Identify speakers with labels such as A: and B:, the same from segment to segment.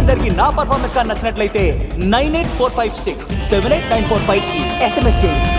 A: అందరికి నా పర్ఫార్మెన్స్ కానీ నచ్చినట్లయితే 9845678945 కి SMS చేయండి.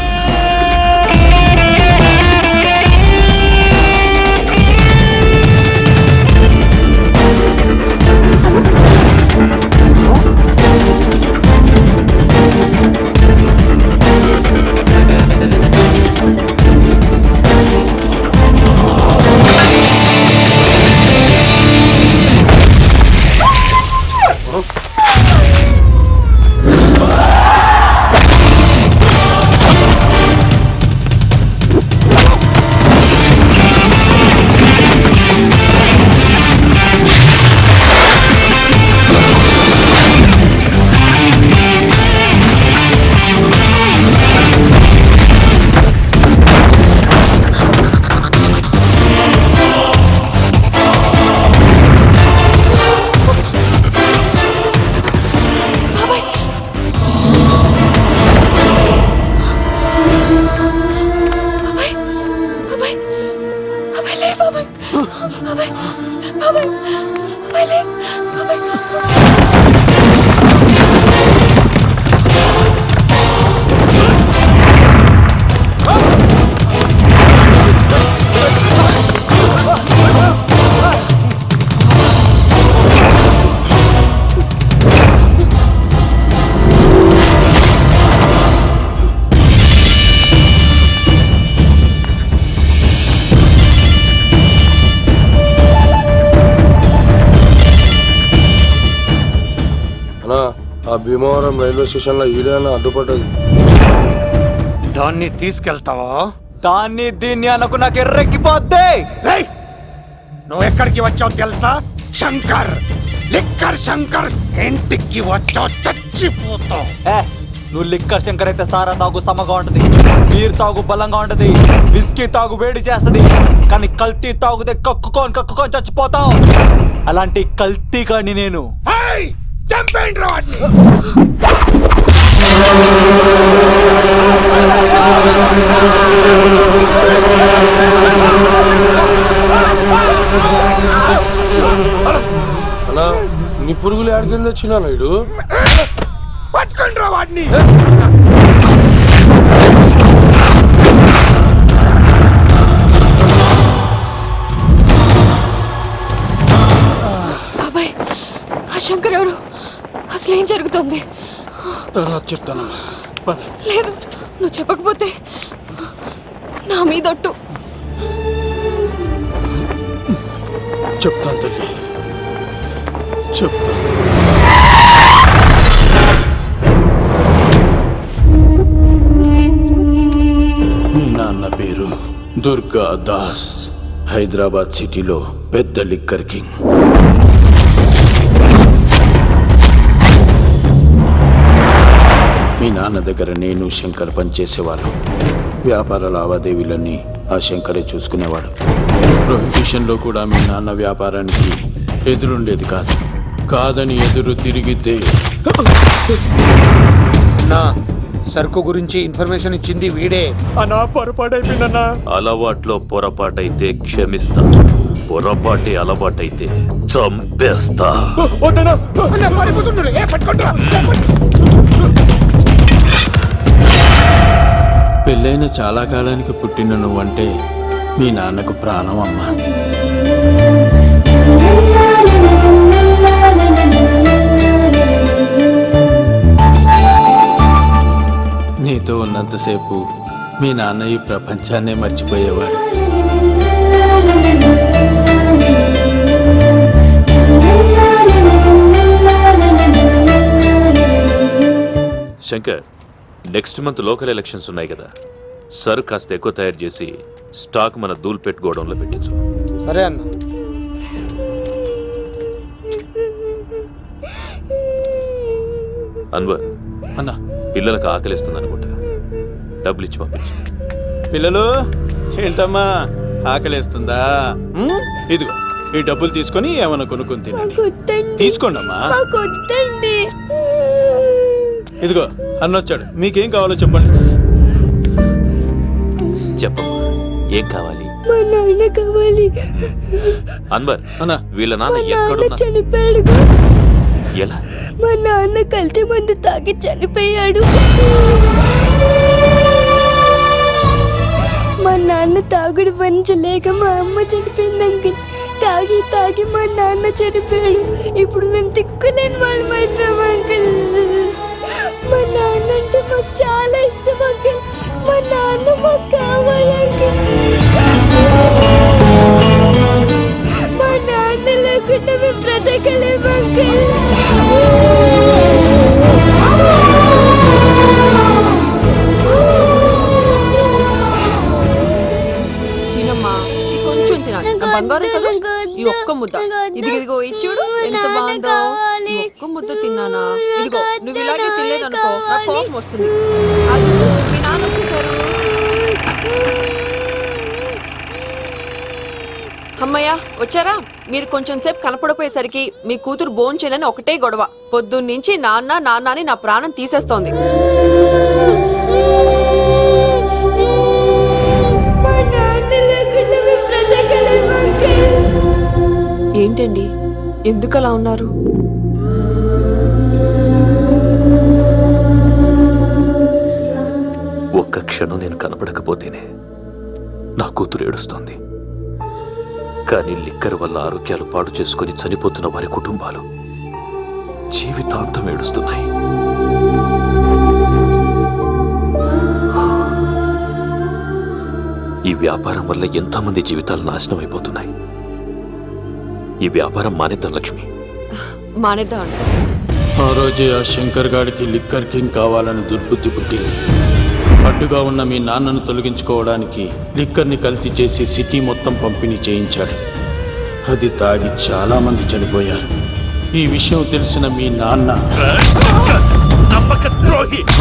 B: భీమవరం రైల్వే స్టేషన్ లో ఈడేనా అడ్డుపడ్డది.
C: దాన్ని తీసుకెళ్తావా?
A: దాన్ని దీన్ని అనుకు నాకు ఎర్రెక్కిపోద్ది.
C: నువ్వు ఎక్కడికి వచ్చావు తెలుసా? శంకర్ లిక్కర్ శంకర్ ఇంటికి వచ్చావు, చచ్చిపోతావు.
A: నువ్వు లిక్కర్ శంకర్ అయితే సారా తాగు సమగా ఉంటది, నీరు తాగు బలంగా ఉంటది, విస్కీ తాగు వేడి చేస్తది, కానీ కల్తీ తాగుతే కక్కుకొని చచ్చిపోతావు. అలాంటి కల్తీ కాని నేను.
C: చంపేయండి రా వాడిని.
B: అన్నా నీ పురుగులు ఆడికింద వచ్చినా నాయుడు.
C: పట్టుకోండి రా వాడిని.
D: బాబాయ్, ఆ శంకర్ ఎవరు? అసలు ఏం జరుగుతుంది?
C: తర్వాత చెప్తాను.
D: లేదు, నువ్వు చెప్పకపోతే నా మీదొట్టు.
C: చెప్తాను తల్లి, చెప్తాను.
E: మీ నాన్న పేరు దుర్గా దాస్. హైదరాబాద్ సిటీలో పెద్ద లిక్కర్ కింగ్. మీ నాన్న దగ్గర నేను శంకర్ పనిచేసేవాళ్ళం. వ్యాపార లావాదేవీలన్నీ ఆ శంకరే చూసుకునేవాడు. ప్రొహిబిషన్లో కూడా మీ నాన్న వ్యాపారానికి ఎదురుండేది కాదని ఎదురు తిరిగితే
C: నా సరుకు గురించి ఇన్ఫర్మేషన్ ఇచ్చింది వీడే.
A: అనా పొరపాటైపోయిందన్నా.
F: అలవాట్లో పొరపాటైతే క్షమిస్తా, పొరపాటి అలవాటైతే చంపేస్తా.
E: పెళ్ళైన చాలా కాలానికి పుట్టిన నువ్వంటే మీ నాన్నకు ప్రాణం అమ్మా. నీతో ఉన్నంతసేపు మీ నాన్న ఈ ప్రపంచాన్నే మర్చిపోయేవాడు.
F: Shankar, next month local elections ఉన్నాయి కదా, సర్ కాస్త ఎక్కువ తయారు చేసి స్టాక్ మన దూల్పేట్ గోడౌన్లో పెట్టించు.
C: సరే అన్న.
F: అన్వర్
E: అన్న,
F: పిల్లలకు ఆకలిస్తుంది అనుకుంటా, డబ్బులు ఇచ్చి పంపించు.
E: పిల్లలు ఏంటమ్మా ఆకలేస్తుందా? ఇదిగో ఈ డబ్బులు తీసుకొని ఏమైనా కొనుక్కొని తినండి. తీసుకోండి అమ్మా. ఇదిగో అన్నొచ్చాడు, మీకేం కావాలో చెప్పండి.
F: చెప్పమ్మా, ఏం కావాలి?
D: మా నాన్న కావాలి.
F: అన్వర్
E: అన్న,
F: వీళ్ళ నాన్న ఎక్కడున్నా?
D: చనిపోయాడుగా.
F: ఎలా?
D: మా నాన్న కల్తీ మందు తాగి చనిపోయాడు. మా నాన్న తాగుడు భరించలేక మా అమ్మ చనిపోయింది అంకుల్. తాగి తాగి మా నాన్న చనిపోయాడు. ఇప్పుడు మేము తిక్కులేని వాళ్ళం అయిపోయాం అంకుల్. మా నాన్న అంటే మాకు చాలా ఇష్టం అంకుల్. మా నాన్న మాకు కావాలి అంకుల్. మా నాన్న లేకుండా మేము బ్రతకలేము అంకుల్.
G: తినమ్మా, ఇది కొంచెం తినాలి. నా బంగారం కదా, ఈ ఒక్క ముద్ద. ఇదిగో ఇచ్చుడు ఎంత బాగుందో. ఈ ఒక్క ముద్ద తిన్నానా? ఇదిగో నువ్వు ఇలాగే తినలేదనుకో నా కోపం వస్తుంది. అది మీ నాన్న వచ్చేసారు. అమ్మయ్య వచ్చారా? మీరు కొంచెం సేపు కనపడపోయేసరికి మీ కూతురు భోంచేయాలని ఒకటే గొడవ. పొద్దున్నుంచి నాన్న నాన్న అని నా ప్రాణం తీసేస్తోంది. ఏంటండి ఎందుకు అలా ఉన్నారు?
F: ఒక్క క్షణం నేను కనపడకపోతేనే నా కూతురు ఏడుస్తోంది. కానీ లిక్కర్ వల్ల ఆరోగ్యాలు పాడు చేసుకుని చనిపోతున్న వారి కుటుంబాలు జీవితాంతం ఏడుస్తున్నాయి. ఈ వ్యాపారం వల్ల ఎంతో మంది జీవితాలు నాశనం అయిపోతున్నాయి. ఈ వ్యాపారం మానేద్దాం లక్ష్మి.
G: మానేద్దాం అండి.
E: ఆ రోజే ఆ శంకర్ గాడికి లిక్కర్ కింగ్ కావాలని దుర్బుద్ధి పుట్టింది. అడ్డుగా ఉన్న మీ నాన్నను తొలగించుకోవడానికి లిక్కర్ని కల్తీ చేసి సిటీ మొత్తం పంపిణీ చేయించాడు. అది తాగి చాలా మంది చనిపోయారు. ఈ విషయం తెలిసిన మీ నాన్న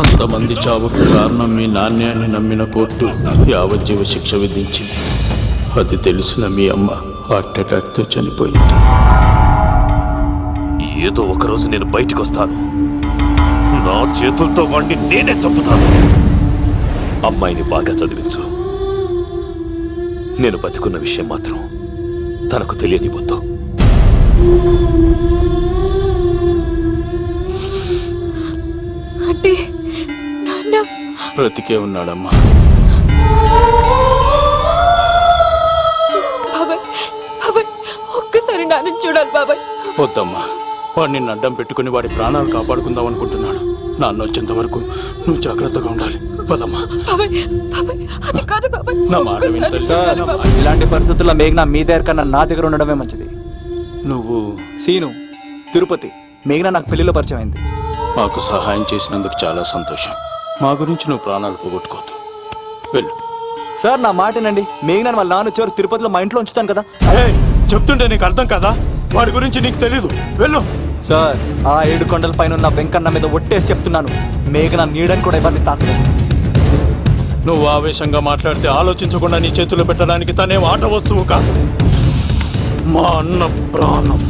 E: అంతమంది చావుకు కారణం మీ నాన్నే అని నమ్మిన కోర్టు యావజ్జీవ శిక్ష విధించింది. అది తెలిసిన మీ అమ్మ హార్ట్ అటాక్తో చనిపోయింది.
F: ఏదో ఒకరోజు నేను బయటకు వస్తాను. నా చేతులతో వాడిని నేనే చంపుతాను. అమ్మాయిని బాగా చదివించు. నేను బతికున్న విషయం మాత్రం తనకు తెలియనిపోతాం.
D: అంటే నాన్న
E: బ్రతికే ఉన్నాడమ్మా.
D: బాబాయ్, బాబాయ్ ఒక్కసారి నాన్న చూడాలి బాబాయ్.
E: వద్దమ్మా, వాడు నిన్ను అడ్డం పెట్టుకుని వాడి ప్రాణాలు కాపాడుకుందాం అనుకుంటున్నాడు. నాన్న వచ్చేంత వరకు నువ్వు జాగ్రత్తగా ఉండాలి. పదమ్మా.
D: బాబాయ్, బాబాయ్ అది కాదు బాబాయ్.
E: నా మాట వింటే
A: సార్, ఇలాంటి పరిస్థితుల్లో మేఘన మీ దగ్గర కన్నా నా దగ్గర ఉండడమే మంచిది.
E: నువ్వు
A: సీను, తిరుపతి. మేఘన నాకు పెళ్లిలో పరిచయం అయింది.
E: మాకు సహాయం చేసినందుకు చాలా సంతోషం. మా గురించి నువ్వు ప్రాణాలు పోగొట్టుకోవద్దు. వెళ్ళు.
A: సార్ నా మాటనండి. మేఘన వాళ్ళ నాన్న వచ్చేవారు తిరుపతిలో మా ఇంట్లో ఉంచుతాను కదా.
E: చెప్తుంటే నీకు అర్థం కదా? వాడి గురించి నీకు తెలీదు. వెళ్ళు.
A: సార్, ఆ 7 కొండల పైన ఉన్న వెంకన్న మీద ఒట్టేసి చెప్తున్నాను, మేఘన నీడని కూడా ఇవ్వండి తాకలేదు.
E: నువ్వు ఆవేశంగా మాట్లాడితే ఆలోచించకుండా నీ చేతుల్లో పెట్టడానికి తనే ఆట వస్తువు కాదు. మా అన్న ప్రాణం.